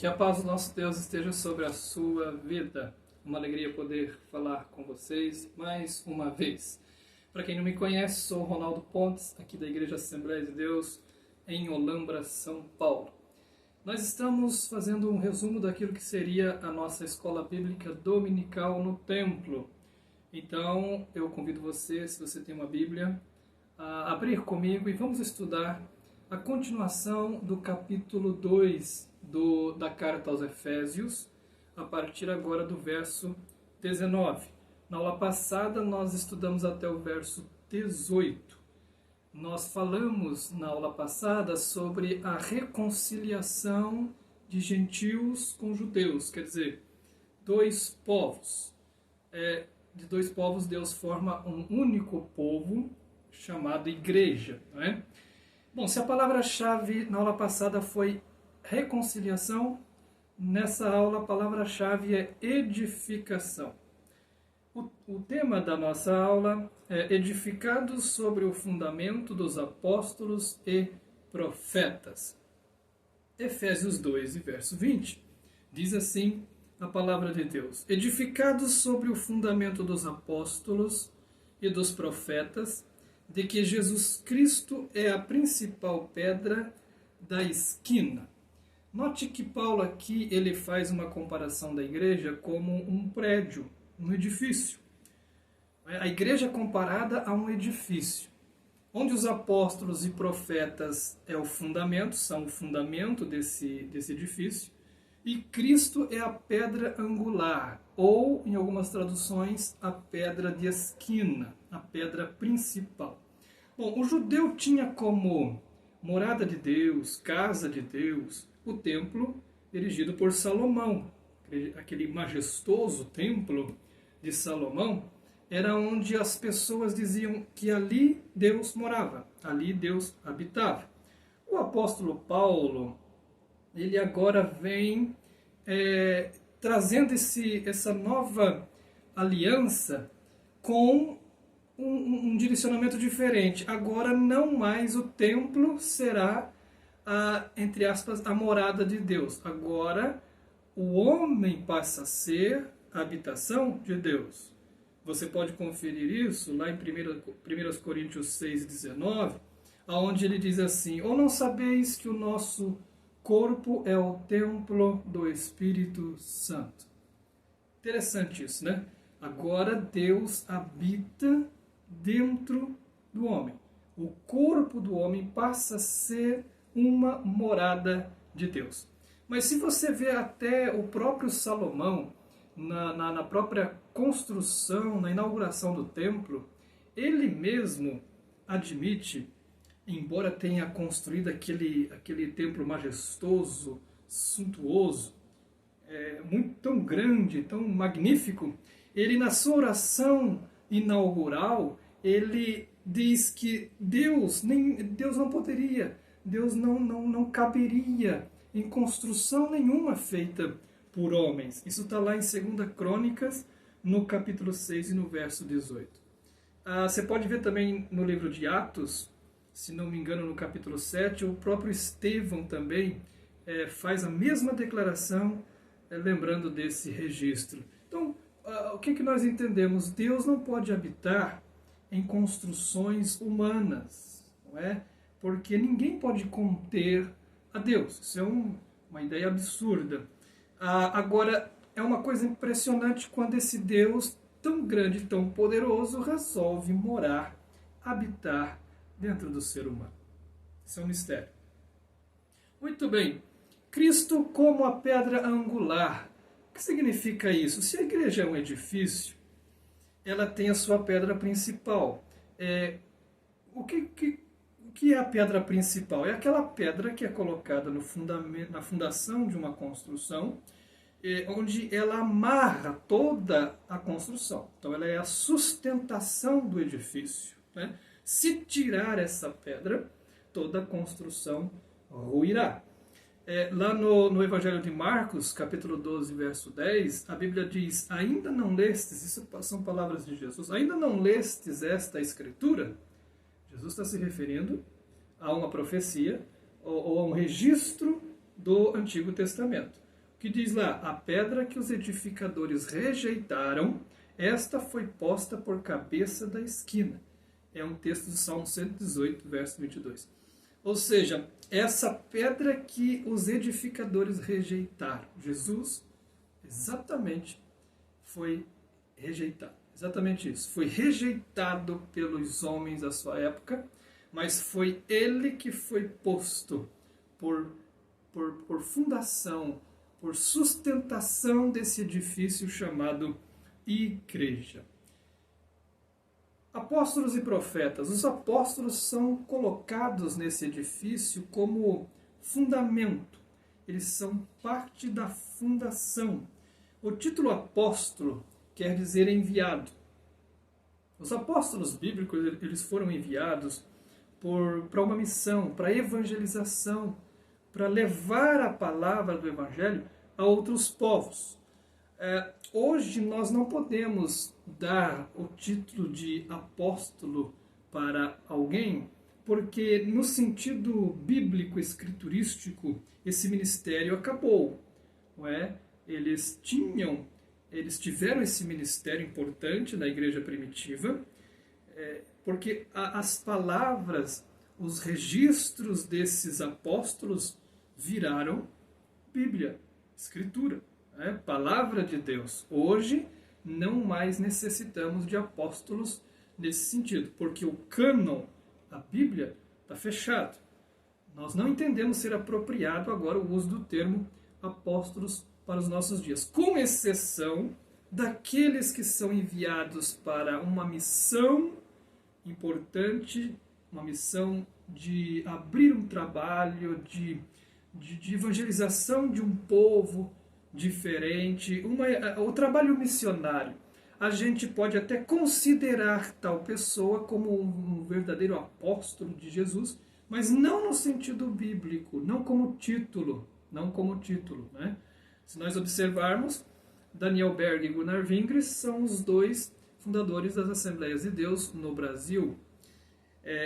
Que a paz do nosso Deus esteja sobre a sua vida. Uma alegria poder falar com vocês mais uma vez. Para quem não me conhece, sou Ronaldo Pontes, aqui da Igreja Assembleia de Deus, em Olambra, São Paulo. Nós estamos fazendo um resumo daquilo que seria a nossa escola bíblica dominical no templo. Então, eu convido você, se você tem uma Bíblia, a abrir comigo e vamos estudar a continuação do capítulo 2 da carta aos Efésios, a partir agora do verso 19. Na aula passada nós estudamos até o verso 18. Nós falamos na aula passada sobre a reconciliação de gentios com judeus, quer dizer, dois povos. De dois povos Deus forma um único povo chamado igreja, não é? Bom, se a palavra-chave na aula passada foi reconciliação, nessa aula a palavra-chave é edificação. O tema da nossa aula é edificados sobre o fundamento dos apóstolos e profetas. Efésios 2, verso 20, diz assim a palavra de Deus: edificados sobre o fundamento dos apóstolos e dos profetas, de que Jesus Cristo é a principal pedra da esquina. Note que Paulo aqui ele faz uma comparação da igreja como um prédio, um edifício. A igreja é comparada a um edifício, onde os apóstolos e profetas são o fundamento desse edifício, e Cristo é a pedra angular, ou, em algumas traduções, a pedra de esquina, a pedra principal. Bom, o judeu tinha como morada de Deus, casa de Deus, o templo erigido por Salomão. Aquele majestoso templo de Salomão era onde as pessoas diziam que ali Deus morava, ali Deus habitava. O apóstolo Paulo, ele agora vem trazendo essa nova aliança com um direcionamento diferente. Agora não mais o templo será, entre aspas, a morada de Deus. Agora o homem passa a ser a habitação de Deus. Você pode conferir isso lá em 1 Coríntios 6,19, onde ele diz assim: ou não sabeis que o nosso corpo é o templo do Espírito Santo? Interessante isso, né? Agora Deus habita dentro do homem. O corpo do homem passa a ser uma morada de Deus. Mas se você vê até o próprio Salomão, na própria construção, na inauguração do templo, ele mesmo admite, embora tenha construído aquele templo majestoso, suntuoso, muito tão grande, tão magnífico, ele na sua oração inaugural, ele diz que Deus não poderia, Deus não caberia em construção nenhuma feita por homens. Isso está lá em 2 Crônicas, no capítulo 6 e no verso 18. Você pode ver também no livro de Atos, se não me engano, no capítulo 7, o próprio Estevão também faz a mesma declaração, lembrando desse registro. Então, o que nós entendemos? Deus não pode habitar em construções humanas, não é? Porque ninguém pode conter a Deus. Isso é uma ideia absurda. Agora, é uma coisa impressionante quando esse Deus tão grande, tão poderoso, resolve morar, habitar dentro do ser humano. Isso é um mistério. Muito bem. Cristo como a pedra angular. O que significa isso? Se a igreja é um edifício, ela tem a sua pedra principal. O que é a pedra principal? É aquela pedra que é colocada no fundamento, na fundação de uma construção, onde ela amarra toda a construção. Então ela é a sustentação do edifício, né? Se tirar essa pedra, toda a construção ruirá. Lá no Evangelho de Marcos, capítulo 12, verso 10, a Bíblia diz: ainda não lestes, isso são palavras de Jesus, ainda não lestes esta escritura? Jesus está se referindo a uma profecia ou a um registro do Antigo Testamento. que diz lá: a pedra que os edificadores rejeitaram, esta foi posta por cabeça da esquina. É um texto do Salmo 118, verso 22. Ou seja, essa pedra que os edificadores rejeitaram, Jesus exatamente foi rejeitado. Exatamente isso. Foi rejeitado pelos homens da sua época, mas foi ele que foi posto por fundação, por sustentação desse edifício chamado igreja. Apóstolos e profetas. Os apóstolos são colocados nesse edifício como fundamento. Eles são parte da fundação. O título apóstolo quer dizer enviado. Os apóstolos bíblicos, eles foram enviados para uma missão, para evangelização, para levar a palavra do evangelho a outros povos. Hoje nós não podemos dar o título de apóstolo para alguém, porque no sentido bíblico escriturístico esse ministério acabou, não é? Eles tiveram esse ministério importante na igreja primitiva, porque as palavras, os registros desses apóstolos viraram Bíblia, Escritura, Palavra de Deus. Hoje não mais necessitamos de apóstolos nesse sentido, porque o cânon, a Bíblia, está fechado. Nós não entendemos ser apropriado agora o uso do termo apóstolos para os nossos dias, com exceção daqueles que são enviados para uma missão importante, uma missão de abrir um trabalho, de evangelização de um povo diferente, o trabalho missionário. A gente pode até considerar tal pessoa como um verdadeiro apóstolo de Jesus, mas não no sentido bíblico, não como título, né? Se nós observarmos, Daniel Berg e Gunnar Wingres são os dois fundadores das Assembleias de Deus no Brasil.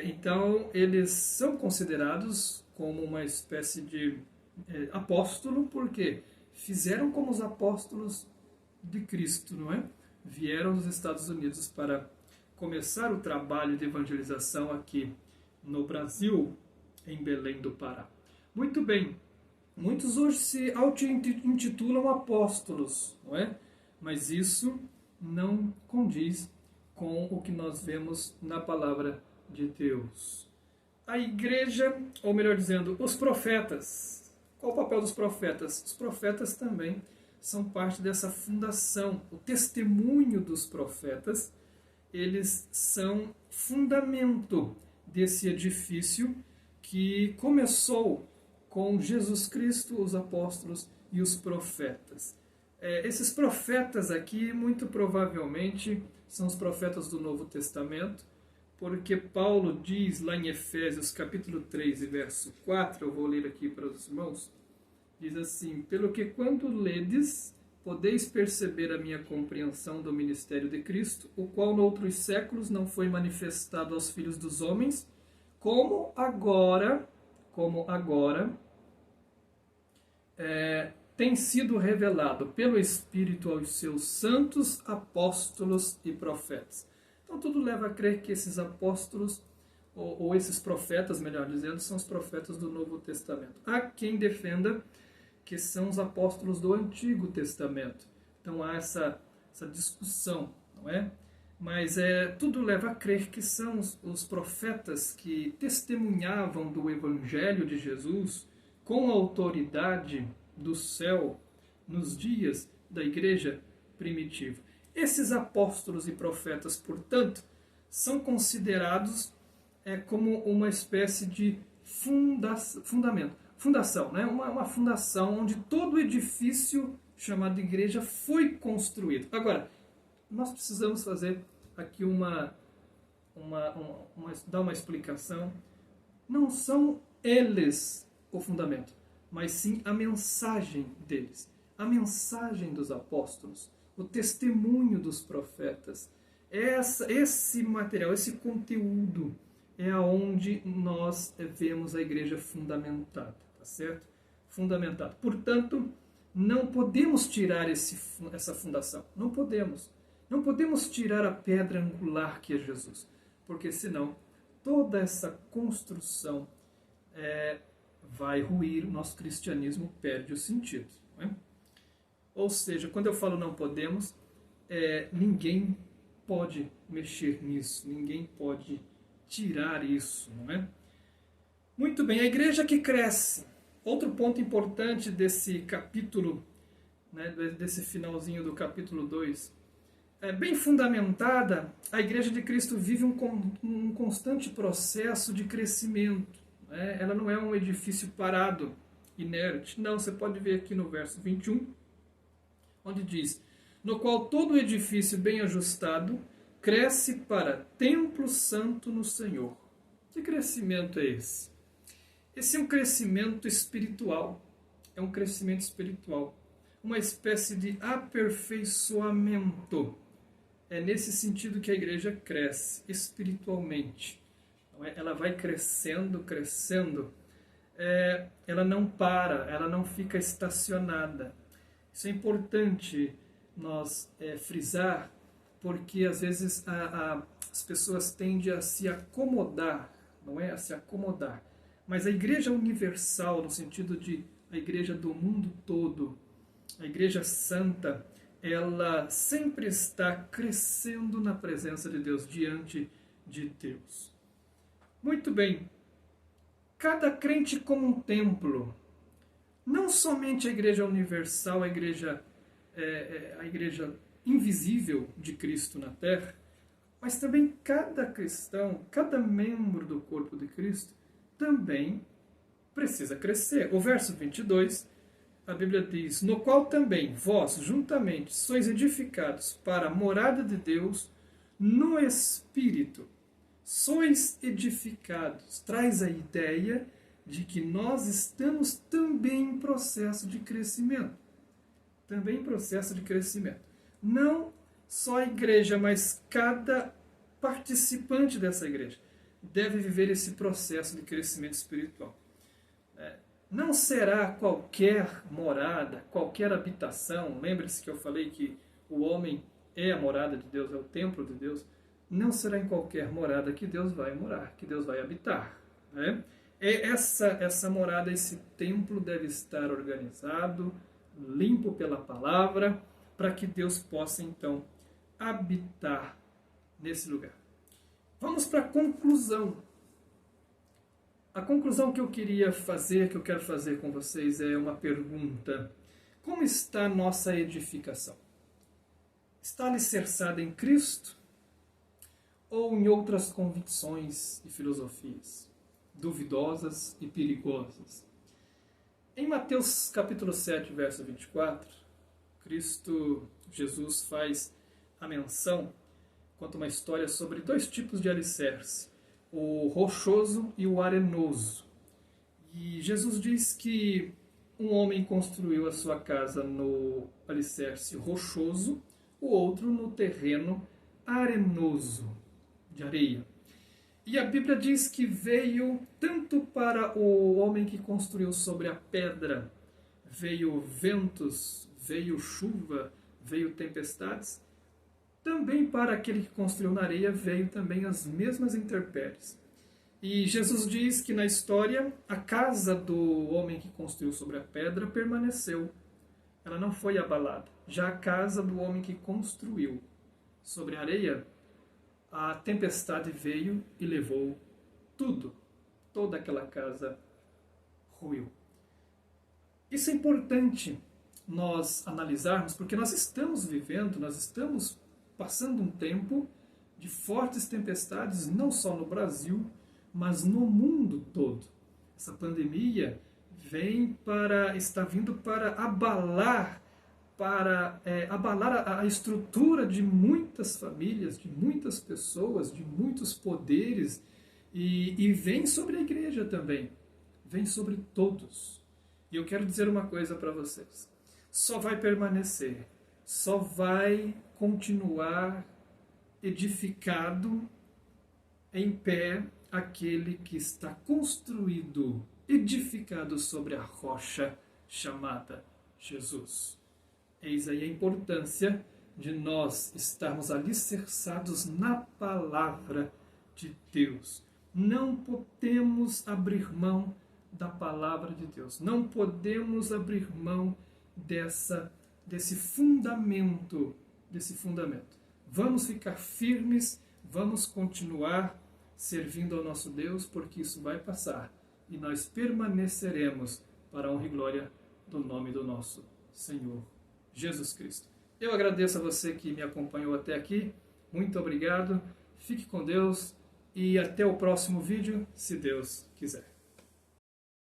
Então, eles são considerados como uma espécie de apóstolo, porque fizeram como os apóstolos de Cristo, não é? Vieram dos Estados Unidos para começar o trabalho de evangelização aqui no Brasil, em Belém do Pará. Muito bem, muitos hoje se auto-intitulam apóstolos, não é? Mas isso não condiz com o que nós vemos na palavra de Deus. A igreja, ou melhor dizendo, os profetas. Qual o papel dos profetas? Os profetas também são parte dessa fundação. O testemunho dos profetas, eles são fundamento desse edifício que começou com Jesus Cristo, os apóstolos e os profetas. Esses profetas aqui, muito provavelmente, são os profetas do Novo Testamento, porque Paulo diz lá em Efésios capítulo 3 e verso 4, eu vou ler aqui para os irmãos, diz assim: pelo que quando ledes, podeis perceber a minha compreensão do ministério de Cristo, o qual noutros séculos não foi manifestado aos filhos dos homens, como agora tem sido revelado pelo Espírito aos seus santos apóstolos e profetas. Então tudo leva a crer que esses apóstolos, ou esses profetas, melhor dizendo, são os profetas do Novo Testamento. Há quem defenda que são os apóstolos do Antigo Testamento. Então há essa discussão, não é? Mas tudo leva a crer que são os profetas que testemunhavam do Evangelho de Jesus com a autoridade do céu nos dias da igreja primitiva. Esses apóstolos e profetas, portanto, são considerados como uma espécie de fundação, né? Uma fundação onde todo o edifício chamado igreja foi construído. Agora, nós precisamos fazer aqui dar uma explicação. Não são eles o fundamento, mas sim a mensagem deles, a mensagem dos apóstolos, o testemunho dos profetas. Esse material, esse conteúdo é aonde nós vemos a igreja fundamentada, tá certo? Fundamentada. Portanto, Não podemos tirar essa fundação. Não podemos. Não podemos tirar a pedra angular que é Jesus. Porque senão toda essa construção vai ruir, o nosso cristianismo perde o sentido. Não é? Ou seja, quando eu falo não podemos, ninguém pode mexer nisso, ninguém pode tirar isso, não é? Muito bem, a igreja que cresce. Outro ponto importante desse capítulo, né, desse finalzinho do capítulo 2, bem fundamentada, a igreja de Cristo vive um constante processo de crescimento. Né? Ela não é um edifício parado, inerte. Não, você pode ver aqui no verso 21, onde diz: no qual todo edifício bem ajustado cresce para templo santo no Senhor. Que crescimento é esse? Esse é um crescimento espiritual. É um crescimento espiritual. Uma espécie de aperfeiçoamento. É nesse sentido que a igreja cresce, espiritualmente. Ela vai crescendo, crescendo. Ela não para, ela não fica estacionada. Isso é importante nós frisar, porque às vezes as pessoas tendem a se acomodar, não é? A se acomodar. Mas a igreja universal, no sentido de a igreja do mundo todo, a igreja santa, ela sempre está crescendo na presença de Deus, diante de Deus. Muito bem, cada crente como um templo, não somente a igreja universal, a igreja invisível de Cristo na terra, mas também cada cristão, cada membro do corpo de Cristo, também precisa crescer. O verso 22, a Bíblia diz: no qual também vós, juntamente, sois edificados para a morada de Deus no Espírito. Sois edificados. Traz a ideia de que nós estamos também em processo de crescimento. Também em processo de crescimento. Não só a igreja, mas cada participante dessa igreja deve viver esse processo de crescimento espiritual. Não será qualquer morada, qualquer habitação. Lembre-se que eu falei que o homem é a morada de Deus, é o templo de Deus. Não será em qualquer morada que Deus vai morar, que Deus vai habitar. Né? Essa morada, esse templo deve estar organizado, limpo pela palavra, para que Deus possa então habitar nesse lugar. Vamos para a conclusão. A conclusão que eu quero fazer com vocês é uma pergunta. Como está a nossa edificação? Está alicerçada em Cristo ou em outras convicções e filosofias, duvidosas e perigosas? Em Mateus capítulo 7, verso 24, Jesus faz a menção, conta uma história sobre dois tipos de alicerce, o rochoso e o arenoso. E Jesus diz que um homem construiu a sua casa no alicerce rochoso, o outro no terreno arenoso, de areia. E a Bíblia diz que veio tanto para o homem que construiu sobre a pedra, veio ventos, veio chuva, veio tempestades, também para aquele que construiu na areia veio também as mesmas intempéries. E Jesus diz que na história a casa do homem que construiu sobre a pedra permaneceu. Ela não foi abalada. Já a casa do homem que construiu sobre a areia, a tempestade veio e levou tudo. Toda aquela casa ruiu. Isso é importante nós analisarmos, porque nós estamos passando um tempo de fortes tempestades, não só no Brasil, mas no mundo todo. Essa pandemia está vindo para abalar a estrutura de muitas famílias, de muitas pessoas, de muitos poderes, e vem sobre a igreja também, vem sobre todos. E eu quero dizer uma coisa para vocês: só vai permanecer, só vai continuar edificado em pé aquele que está construído, edificado sobre a rocha chamada Jesus. Eis aí a importância de nós estarmos alicerçados na palavra de Deus. Não podemos abrir mão da palavra de Deus. Não podemos abrir mão desse fundamento. Vamos ficar firmes, vamos continuar servindo ao nosso Deus, porque isso vai passar e nós permaneceremos para a honra e glória do nome do nosso Senhor Jesus Cristo. Eu agradeço a você que me acompanhou até aqui. Muito obrigado. Fique com Deus e até o próximo vídeo, se Deus quiser.